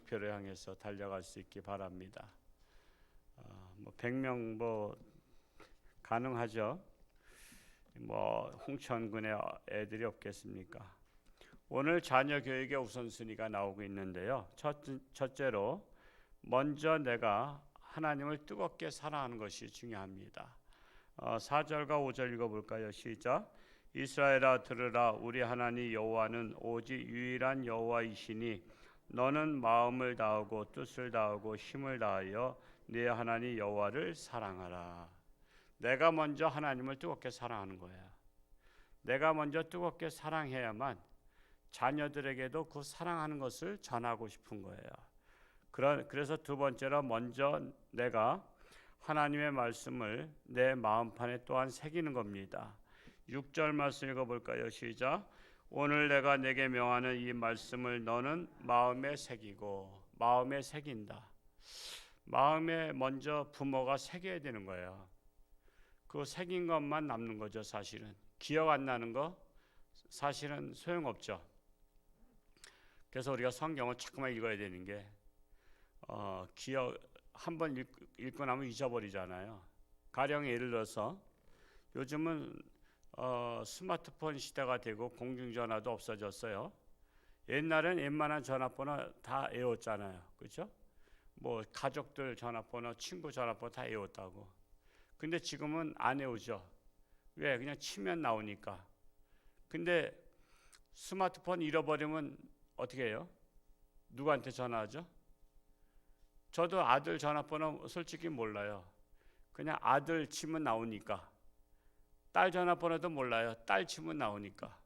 목표를 향해서 달려갈 수 있기 바랍니다. 100명 가능하죠. 홍천군에 애들이 없겠습니까? 오늘 자녀 교육의 우선순위가 나오고 있는데요. 첫째로 먼저 내가 하나님을 뜨겁게 사랑하는 것이 중요합니다. 4절과 5절 읽어볼까요? 시작. 이스라엘아 들으라. 우리 하나님 여호와는 오직 유일한 여호와이시니 너는 마음을 다하고 뜻을 다하고 힘을 다하여 네 하나님 여호와를 사랑하라. 내가 먼저 하나님을 뜨겁게 사랑하는 거야. 내가 먼저 뜨겁게 사랑해야만 자녀들에게도 그 사랑하는 것을 전하고 싶은 거예요. 그래서 두 번째로 먼저 내가 하나님의 말씀을 내 마음판에 또한 새기는 겁니다. 6절 말씀 읽어볼까요? 시작. 오늘 내가 내게 명하는 이 말씀을 너는 마음에 새기고. 마음에 새긴다. 마음에 먼저 부모가 새겨야 되는 거예요. 그 새긴 것만 남는 거죠. 사실은 기억 안 나는 거 사실은 소용없죠. 그래서 우리가 성경을 자꾸만 읽어야 되는 게 기억 한번 읽고 나면 잊어버리잖아요. 가령 예를 들어서 요즘은 스마트폰 시대가 되고 공중전화도 없어졌어요. 옛날엔 웬만한 전화번호 다 외웠잖아요. 그렇죠? 가족들 전화번호, 친구 전화번호 다 외웠다고. 근데 지금은 안 외우죠. 왜? 그냥 치면 나오니까. 근데 스마트폰 잃어버리면 어떻게 해요? 누구한테 전화하죠? 저도 아들 전화번호 솔직히 몰라요. 그냥 아들 치면 나오니까. 딸 전화번호도 몰라요. 딸 치면 나오니까.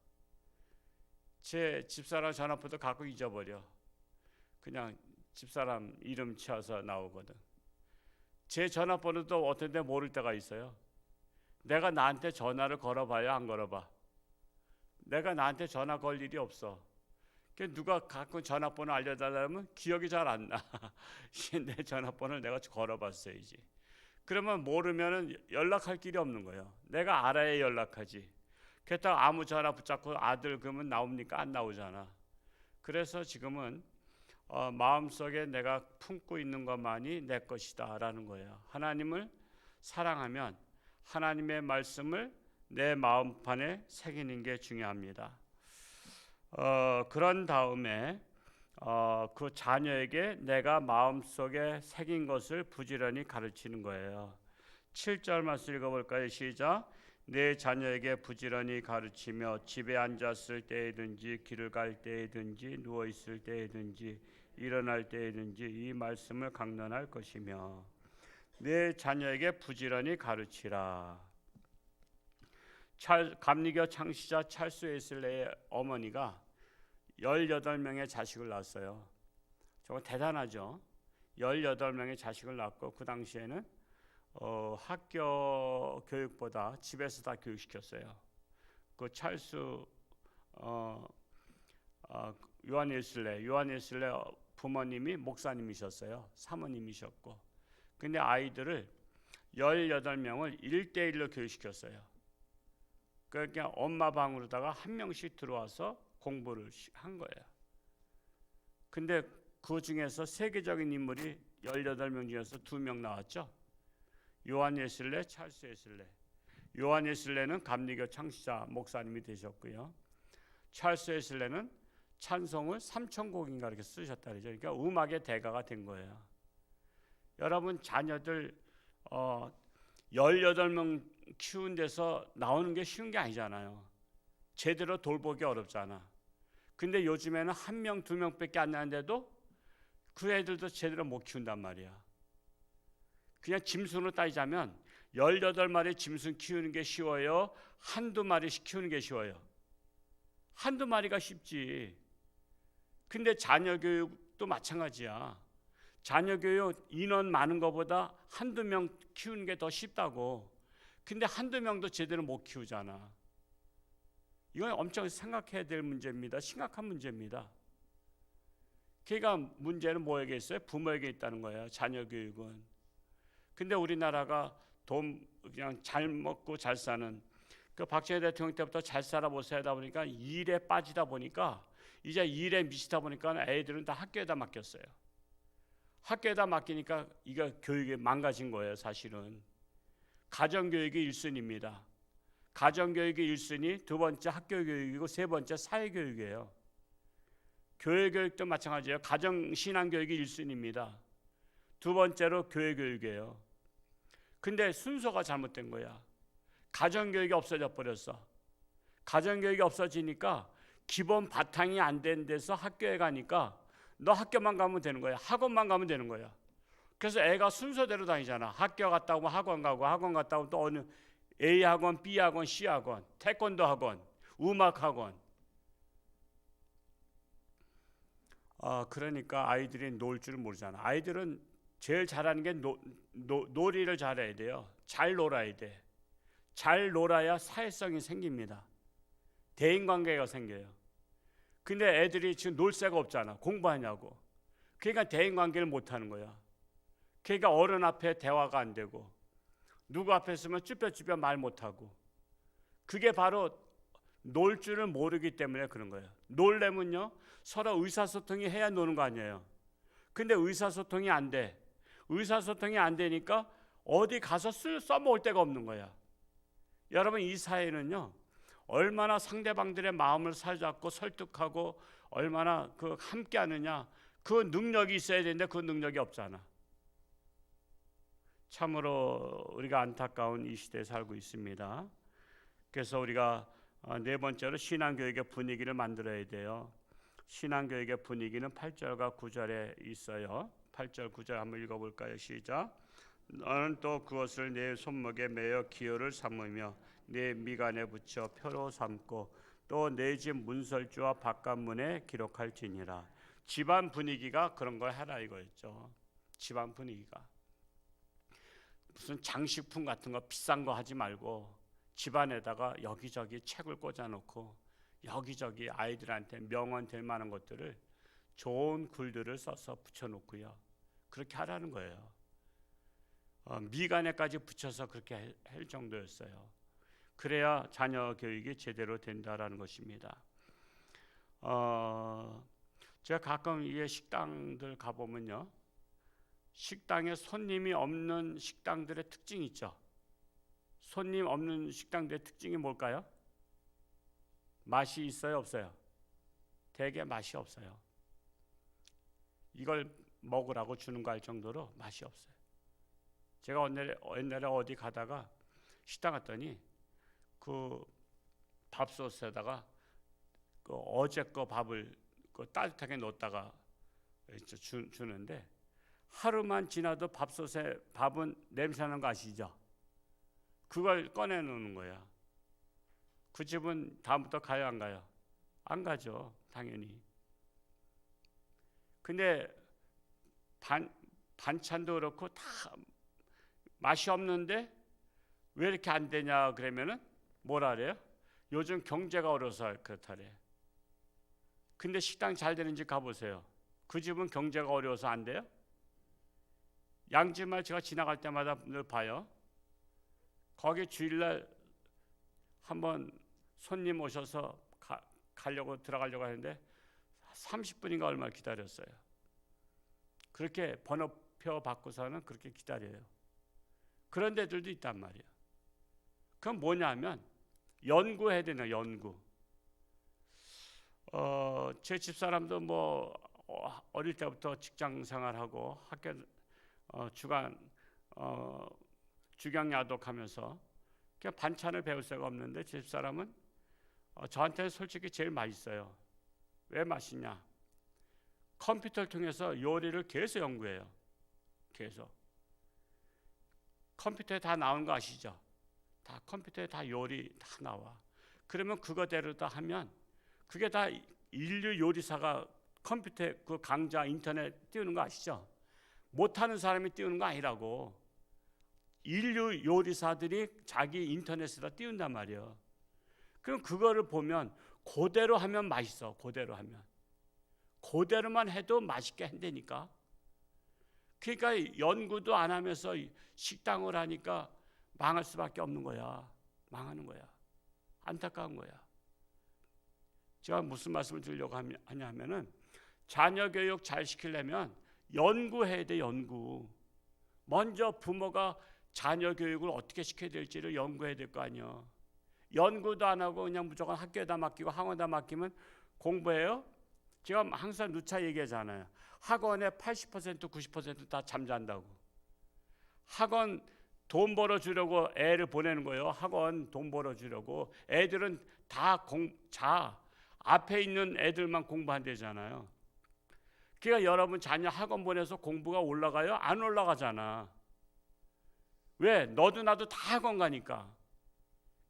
제 집사람 전화번호도 가끔 잊어버려. 그냥 집사람 이름 치어서 나오거든. 제 전화번호도 어떤 데 모를 때가 있어요. 내가 나한테 전화를 걸어봐야 안 걸어봐. 내가 나한테 전화 걸 일이 없어. 누가 가끔 전화번호 알려달라면 기억이 잘 안 나. 내 전화번호를 내가 걸어봤어야지. 그러면 모르면 연락할 길이 없는 거예요. 내가 알아야 연락하지. 그렇다고 아무 전화 붙잡고 아들 그러면 나옵니까? 안 나오잖아. 그래서 지금은 마음속에 내가 품고 있는 것만이 내 것이다 라는 거예요. 하나님을 사랑하면 하나님의 말씀을 내 마음판에 새기는 게 중요합니다. 그런 다음에 그 자녀에게 내가 마음속에 새긴 것을 부지런히 가르치는 거예요. 7절 말씀 읽어볼까요? 시작. 내 자녀에게 부지런히 가르치며 집에 앉았을 때에든지 길을 갈 때에든지 누워있을 때에든지 일어날 때에든지 이 말씀을 강론할 것이며 내 자녀에게 부지런히 가르치라. 감리교 창시자 찰스 웨슬레의 어머니가 18명의 자식을 낳았어요. 정말 대단하죠. 18명의 자식을 낳고 그 당시에는 학교 교육보다 집에서 다 교육시켰어요. 그 찰스 요한 웨슬레 부모님이 목사님이셨어요. 사모님이셨고. 근데 아이들을 18명을 1대1로 교육시켰어요. 그러니까 엄마 방으로다가 한 명씩 들어와서 공부를 한 거예요. 근데 그 중에서 세계적인 인물이 18명 중에서 2명 나왔죠. 요한 웨슬레, 찰스 웨슬레. 요한 웨슬레는 감리교 창시자 목사님이 되셨고요. 찰스 웨슬레는 찬송을 3,000곡인가 이렇게 쓰셨다 그러죠. 그러니까 음악의 대가가 된 거예요. 여러분 자녀들 18명 키운 데서 나오는 게 쉬운 게 아니잖아요. 제대로 돌보기 어렵잖아. 근데 요즘에는 1명, 2명밖에 안 나는데도 그 애들도 제대로 못 키운단 말이야. 그냥 짐승으로 따지자면 18마리 짐승 키우는 게 쉬워요? 한두 마리씩 키우는 게 쉬워요? 한두 마리가 쉽지. 근데 자녀 교육도 마찬가지야. 자녀 교육 인원 많은 것보다 한두 명 키우는 게 더 쉽다고. 근데 한두 명도 제대로 못 키우잖아. 이건 엄청 생각해야 될 문제입니다. 심각한 문제입니다. 그러니까 문제는 뭐에게 있어요? 부모에게 있다는 거예요. 자녀 교육은. 근데 우리나라가 돈 그냥 잘 먹고 잘 사는 그 박정희 대통령 때부터 잘 살아보세요 하다 보니까 일에 빠지다 보니까 이제 일에 미치다 보니까 애들은 다 학교에다 맡겼어요. 학교에다 맡기니까 이거 교육이 망가진 거예요. 사실은 가정교육이 1순위입니다. 가정교육이 1순위, 두 번째 학교교육이고 세 번째 사회교육이에요. 교회교육도 마찬가지예요. 가정신앙교육이 1순위입니다. 두 번째로 교회교육이에요. 근데 순서가 잘못된 거야. 가정교육이 없어져 버렸어. 가정교육이 없어지니까 기본 바탕이 안 된 데서 학교에 가니까 너 학교만 가면 되는 거야. 학원만 가면 되는 거야. 그래서 애가 순서대로 다니잖아. 학교 갔다 오면 학원 가고, 학원 갔다 오면 또 어느 A 학원, B 학원, C 학원, 태권도 학원, 음악 학원. 그러니까 아이들이 놀 줄 모르잖아. 아이들은 제일 잘하는 게 놀이를 잘해야 돼요. 잘 놀아야 돼. 잘 놀아야 사회성이 생깁니다. 대인관계가 생겨요. 근데 애들이 지금 놀 새가 없잖아. 공부하냐고. 그러니까 대인관계를 못하는 거야. 그러니까 어른 앞에 대화가 안 되고, 누구 앞에 있으면 쭈뼛쭈뼛 말 못하고, 그게 바로 놀 줄을 모르기 때문에 그런 거예요. 놀려면요 서로 의사소통이 해야 노는 거 아니에요. 근데 의사소통이 안 돼. 의사소통이 안 되니까 어디 가서 써먹을 데가 없는 거야. 여러분, 이 사회는요 얼마나 상대방들의 마음을 사로잡고 설득하고 얼마나 그 함께 하느냐, 그 능력이 있어야 되는데 그 능력이 없잖아. 참으로 우리가 안타까운 이 시대에 살고 있습니다. 그래서 우리가 네 번째로 신앙교육의 분위기를 만들어야 돼요. 신앙교육의 분위기는 8절과 9절에 있어요. 8절 9절 한번 읽어볼까요? 시작. 너는 또 그것을 내 손목에 매어 기호를 삼으며 내 미간에 붙여 표로 삼고 또 내 집 문설주와 바깥문에 기록할지니라. 집안 분위기가 그런 걸 하라 이거였죠. 집안 분위기가 무슨 장식품 같은 거 비싼 거 하지 말고 집안에다가 여기저기 책을 꽂아놓고 여기저기 아이들한테 명언 될 만한 것들을 좋은 글들을 써서 붙여놓고요. 그렇게 하라는 거예요. 미간에까지 붙여서 그렇게 할 정도였어요. 그래야 자녀 교육이 제대로 된다라는 것입니다. 제가 가끔 이게 식당들 가보면요, 식당에 손님이 없는 식당들의 특징이 있죠. 손님 없는 식당들의 특징이 뭘까요? 맛이 있어요, 없어요? 되게 맛이 없어요. 이걸 먹으라고 주는 거 할 정도로 맛이 없어요. 제가 옛날에 어디 가다가 식당 갔더니 그 밥솥에다가 그 어제 거 밥을 그 따뜻하게 넣었다가 주는데 하루만 지나도 밥솥에 밥은 냄새나는 거 아시죠? 그걸 꺼내놓는 거야. 그 집은 다음부터 가요, 안 가요? 안 가죠, 당연히. 근데 반찬도 그렇고 다 맛이 없는데 왜 이렇게 안 되냐 그러면은 뭐라 그래요? 요즘 경제가 어려서 그렇다래. 근데 식당 잘 되는 집 가보세요. 그 집은 경제가 어려워서 안 돼요? 양지말 제가 지나갈 때마다 늘 봐요. 거기 주일날 한번 손님 오셔서 들어가려고 하는데 30분인가 얼마 기다렸어요. 그렇게 번호표 받고서는 그렇게 기다려요. 그런 데들도 있단 말이에요. 그건 뭐냐면 연구해야 되나, 연구. 제 집사람도 뭐 어릴 때부터 직장 생활하고 학교 주경야독하면서 그냥 반찬을 배울 새가 없는데 제 집사람은 저한테는 솔직히 제일 맛있어요. 왜 맛있냐? 컴퓨터를 통해서 요리를 계속 연구해요. 계속. 컴퓨터에 다 나오는 거 아시죠? 다 컴퓨터에 다 요리 다 나와. 그러면 그거대로 다 하면 그게 다 인류 요리사가 컴퓨터에 그 강좌 인터넷 띄우는 거 아시죠? 못하는 사람이 띄우는 거 아니라고. 인류 요리사들이 자기 인터넷에다 띄운단 말이에요. 그럼 그거를 보면 그대로 하면 맛있어. 그대로 하면. 그대로만 해도 맛있게 한다니까. 그러니까 연구도 안 하면서 식당을 하니까 망할 수밖에 없는 거야. 망하는 거야. 안타까운 거야. 제가 무슨 말씀을 드리려고 하냐면은 자녀 교육 잘 시키려면 연구해야 돼. 연구. 먼저 부모가 자녀 교육을 어떻게 시켜야 될지를 연구해야 될 거 아니야. 연구도 안 하고 그냥 무조건 학교에다 맡기고 학원에다 맡기면 공부해요? 제가 항상 누차 얘기하잖아요. 학원의 80% 90% 다 잠잔다고. 학원 돈 벌어주려고 애를 보내는 거예요. 학원 돈 벌어주려고. 애들은 다 앞에 있는 애들만 공부한대잖아요. 그러니까 여러분 자녀 학원 보내서 공부가 올라가요? 안 올라가잖아. 왜? 너도 나도 다 학원 가니까.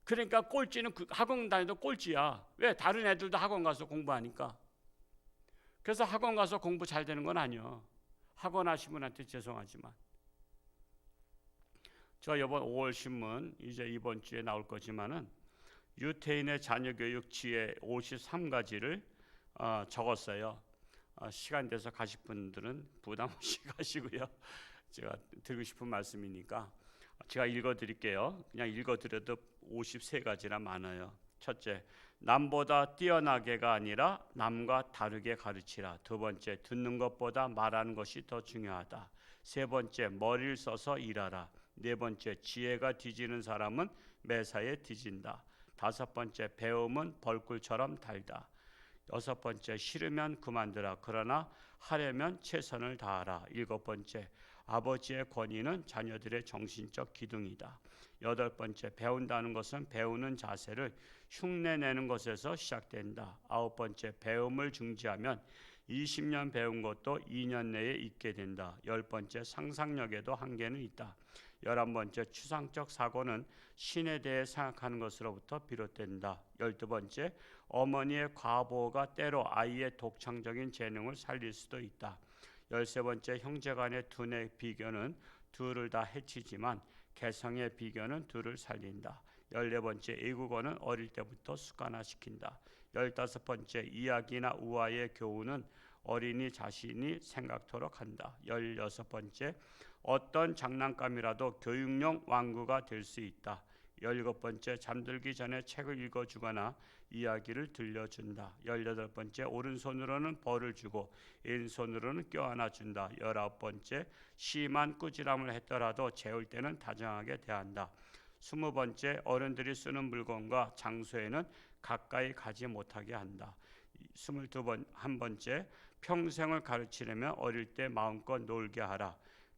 그러니까 꼴찌는 학원 다니도 꼴찌야. 왜? 다른 애들도 학원 가서 공부하니까. 그래서 학원 가서 공부 잘 되는 건 아니야. 학원 하신 분한테 죄송하지만. 저 이번 5월 신문 이제 이번 주에 나올 거지만은 유태인의 자녀 교육 지혜 53가지를 적었어요. 시간 돼서 가실 분들은 부담 없이 가시고요. 제가 드리고 싶은 말씀이니까 제가 읽어드릴게요. 그냥 읽어드려도 53가지나 많아요. 첫째, 남보다 뛰어나게가 아니라 남과 다르게 가르치라. 두 번째, 듣는 것보다 말하는 것이 더 중요하다. 세 번째, 머리를 써서 일하라. 네 번째, 지혜가 뒤지는 사람은 매사에 뒤진다. 다섯 번째, 배움은 벌꿀처럼 달다. 여섯 번째, 싫으면 그만두라. 그러나 하려면 최선을 다하라. 일곱 번째, 아버지의 권위는 자녀들의 정신적 기둥이다. 여덟 번째, 배운다는 것은 배우는 자세를 흉내내는 것에서 시작된다. 아홉 번째, 배움을 중지하면 20년 배운 것도 2년 내에 잊게 된다. 열 번째, 상상력에도 한계는 있다. 11번째, 추상적 사고는 신에 대해 생각하는 것으로부터 비롯된다. 12번째, 어머니의 과보호가 때로 아이의 독창적인 재능을 살릴 수도 있다. 13번째, 형제간의 두뇌 비교는 둘을 다 해치지만 개성의 비교는 둘을 살린다. 14번째, 외국어는 어릴 때부터 습관화시킨다. 15번째, 이야기나 우화의 교훈은 어린이 자신이 생각토록 한다. 16번째, 어떤 장난감이라도 교육용玩具가 될 수 있다. 17번째, 잠들기 전에 책을 읽어주거나 이야기를 들려준다. 18번째, 오른손으로는 벌을 주고 왼손으로는 껴안아준다. 19번째, 심한 꾸지람을 했더라도 재울 때는 다정하게 대한다. 20번째, 어른들이 쓰는 물건과 장소에는 가까이 가지 못하게 한다. 21번째, 평생을 가르치려면 어릴 때 마음껏 놀게 하라.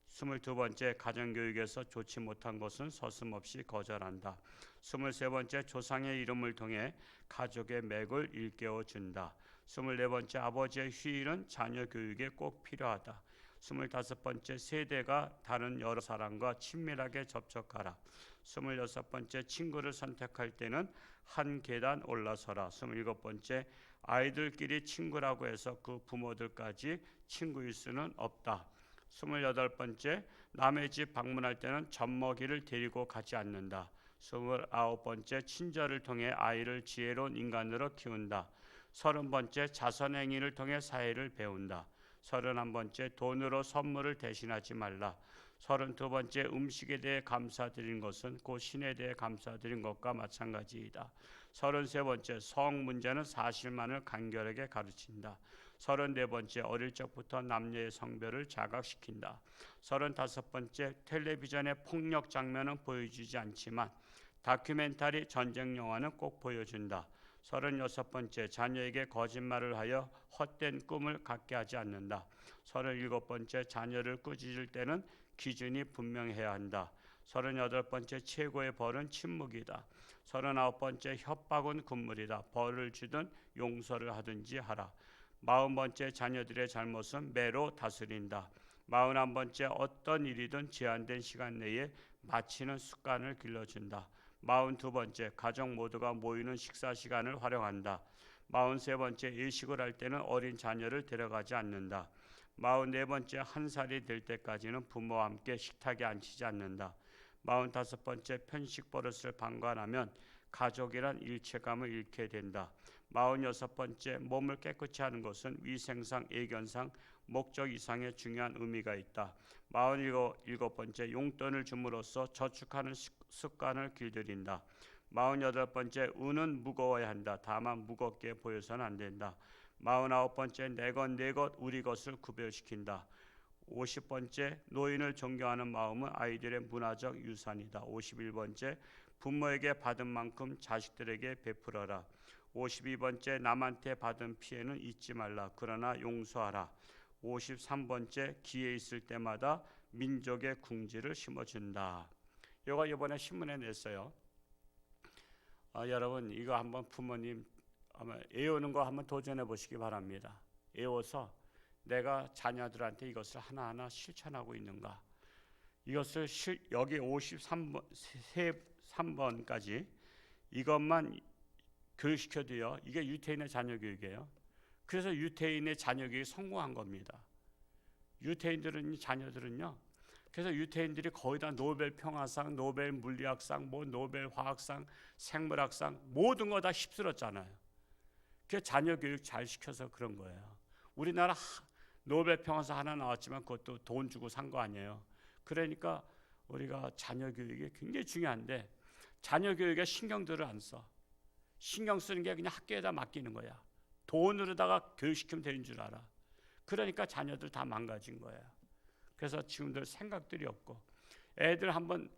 22번째, 가정교육에서 좋지 못한 것은 서슴없이 거절한다. 23번째, 조상의 이름을 통해 가족의 맥을 일깨워준다. 24번째, 아버지의 휴일은 자녀 교육에 꼭 필요하다. 25번째, 세대가 다른 여러 사람과 친밀하게 접촉하라. 26번째, 친구를 선택할 때는 한 계단 올라서라. 27번째, 아이들끼리 친구라고 해서 그 부모들까지 친구일 수는 없다. 28번째, 남의 집 방문할 때는 젖먹이를 데리고 가지 않는다. 29번째, 친절을 통해 아이를 지혜로운 인간으로 키운다. 30번째, 자선행위를 통해 사회를 배운다. 31번째, 돈으로 선물을 대신하지 말라. 32번째, 음식에 대해 감사드린 것은 곧 신에 대해 감사드린 것과 마찬가지이다. 33번째, 성 문제는 사실만을 간결하게 가르친다. 34번째, 어릴 적부터 남녀의 성별을 자각시킨다. 35번째, 텔레비전의 폭력 장면은 보여주지 않지만 다큐멘터리 전쟁 영화는 꼭 보여준다. 36번째, 자녀에게 거짓말을 하여 헛된 꿈을 갖게 하지 않는다. 37번째, 자녀를 꾸짖을 때는 기준이 분명해야 한다. 38번째, 최고의 벌은 침묵이다. 39번째, 협박은 금물이다. 벌을 주든 용서를 하든지 하라. 40번째, 자녀들의 잘못은 매로 다스린다. 41번째, 어떤 일이든 제한된 시간 내에 마치는 습관을 길러준다. 42번째, 가족 모두가 모이는 식사 시간을 활용한다. 43번째, 예식을 할 때는 어린 자녀를 데려가지 않는다. 44번째, 한 살이 될 때까지는 부모와 함께 식탁에 앉히지 않는다. 45번째, 편식 버릇을 방관하면 가족이란 일체감을 잃게 된다. 46번째, 몸을 깨끗이 하는 것은 위생상, 예견상, 목적 이상의 중요한 의미가 있다. 47번째, 용돈을 줌으로써 저축하는 습관을 길들인다. 48번째, 은은 무거워야 한다. 다만 무겁게 보여서는 안 된다. 49번째, 내 것 우리 것을 구별시킨다. 50번째, 노인을 존경하는 마음은 아이들의 문화적 유산이다. 51번째, 부모에게 받은 만큼 자식들에게 베풀어라. 52번째, 남한테 받은 피해는 잊지 말라. 그러나 용서하라. 53번째, 기회 있을 때마다 민족의 궁지를 심어준다. 이거 이번에 신문에 냈어요. 여러분 이거 한번 부모님 아마 애우는 거 한번 도전해 보시기 바랍니다. 애워서 내가 자녀들한테 이것을 하나하나 실천하고 있는가. 이것을 여기 53번까지 이것만 교육시켜도요. 이게 유태인의 자녀 교육이에요. 그래서 유태인의 자녀 교육이 성공한 겁니다. 유태인들은 자녀들은요. 그래서 유태인들이 거의 다 노벨 평화상, 노벨 물리학상, 뭐 노벨 화학상, 생물학상 모든 거 다 휩쓸었잖아요. 그 자녀 교육 잘 시켜서 그런 거예요. 우리나라 노벨 평화상 하나 나왔지만 그것도 돈 주고 산 거 아니에요. 그러니까 우리가 자녀 교육이 굉장히 중요한데 자녀 교육에 신경들을 안 써. 신경 쓰는 게 그냥 학교에다 맡기는 거야. 돈으로다가 교육시키면 되는 줄 알아. 그러니까 자녀들 다 망가진 거예요. 그래서 지금들 생각들이 없고 애들 한번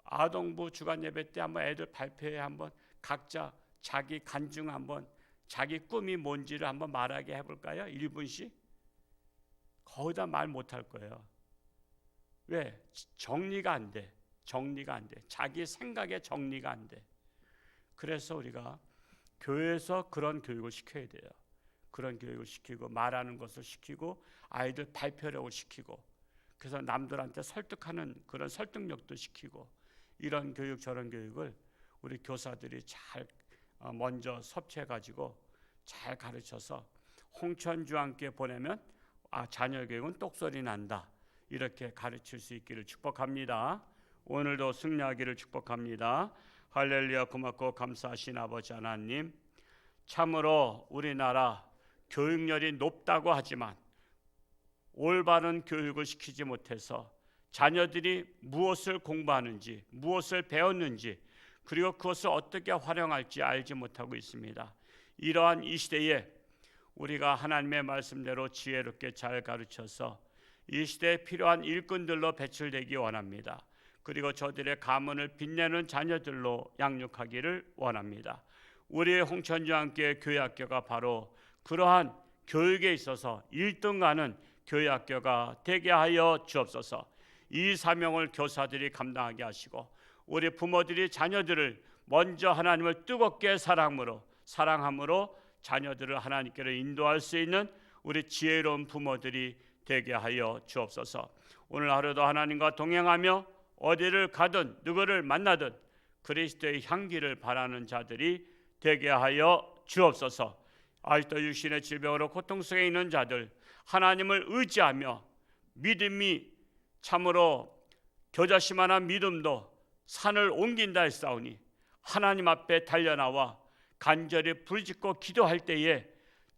아동부 주간 예배 때 한번 애들 발표회 한번 각자 자기 간증 한번 자기 꿈이 뭔지를 한번 말하게 해볼까요? 1분씩? 거의 다 말 못할 거예요. 왜? 정리가 안 돼. 정리가 안 돼. 자기 생각에 정리가 안 돼. 그래서 우리가 교회에서 그런 교육을 시켜야 돼요. 그런 교육을 시키고 말하는 것을 시키고 아이들 발표력을 시키고 그래서 남들한테 설득하는 그런 설득력도 시키고 이런 교육 저런 교육을 우리 교사들이 잘 먼저 섭취해가지고 잘 가르쳐서 홍천주와 함께 보내면 자녀 교육은 똑소리 난다. 이렇게 가르칠 수 있기를 축복합니다. 오늘도 승리하기를 축복합니다. 할렐루야. 고맙고 감사하신 아버지 하나님, 참으로 우리나라 교육열이 높다고 하지만 올바른 교육을 시키지 못해서 자녀들이 무엇을 공부하는지 무엇을 배웠는지 그리고 그것을 어떻게 활용할지 알지 못하고 있습니다. 이러한 이 시대에 우리가 하나님의 말씀대로 지혜롭게 잘 가르쳐서 이 시대에 필요한 일꾼들로 배출되기 원합니다. 그리고 저들의 가문을 빛내는 자녀들로 양육하기를 원합니다. 우리의 홍천주와 함께 교회학교가 바로 그러한 교육에 있어서 1등하는 교회학교가 되게 하여 주옵소서. 이 사명을 교사들이 감당하게 하시고 우리 부모들이 자녀들을 먼저 하나님을 뜨겁게 사랑함으로 자녀들을 하나님께로 인도할 수 있는 우리 지혜로운 부모들이 되게 하여 주옵소서. 오늘 하루도 하나님과 동행하며 어디를 가든 누구를 만나든 그리스도의 향기를 바라는 자들이 되게 하여 주옵소서. 아직도 육신의 질병으로 고통 속에 있는 자들 하나님을 의지하며 믿음이 참으로 겨자씨만한 믿음도 산을 옮긴다 했사오니 하나님 앞에 달려나와 간절히 부르짖고 기도할 때에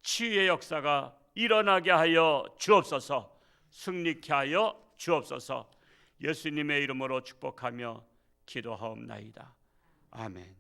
치유의 역사가 일어나게 하여 주옵소서. 승리케 하여 주옵소서. 예수님의 이름으로 축복하며 기도하옵나이다. 아멘.